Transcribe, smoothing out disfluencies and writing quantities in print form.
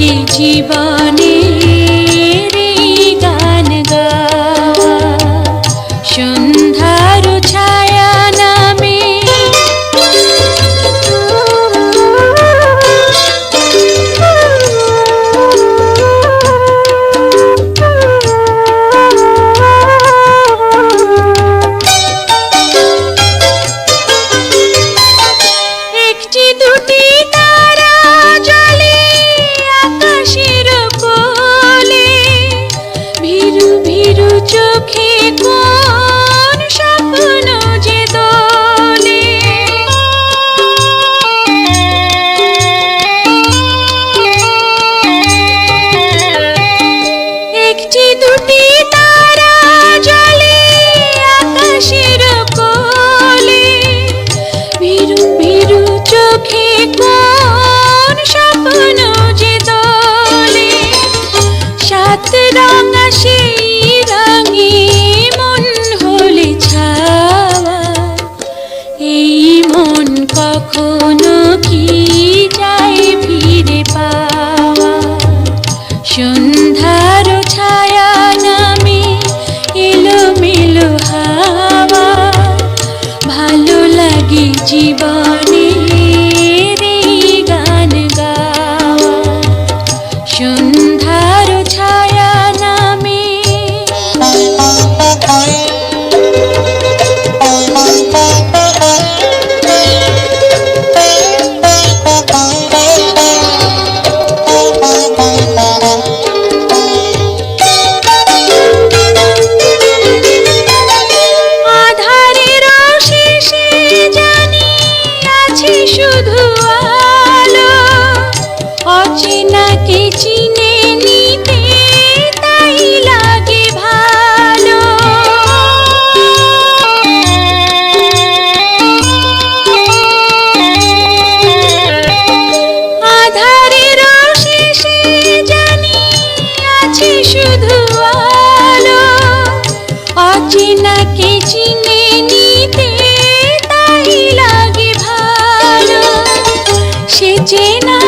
লাগে জীবনের এই গান গাওয়া। সন্ধ্যার ছায়া নামে একটি দুটি তারা জ্বলে আকাশের কোলে। ভীরু ভীরু চোখে কোন স্বপ্ন যে দোলে। একটি দুটি তারা জ্বলে আকাশের কোলে। ভীরু ভীরু চোখে কোন স্বপ্ন যে দোলে। সাত রঙা সেই রঙে মন হলে ছাওয়া। এই মন কখনো কি যায় ফিরে পাওয়া। সন্ধ্যার ছায়া নামে এলোমেলো হাওয়া। ভালো লাগে জীবনের এই গান গাওয়া। সন্ধ্যার ছায়া নামে আধারের শেষে জানি আছে শুধু আলো। অচেনাকে চিনে নিতে তাই লাগে ভালো। আধারের শেষে জানি আছে শুধু আলো। অচেনাকে চিনে নিতে তাই লাগে ভালো। সে চেনা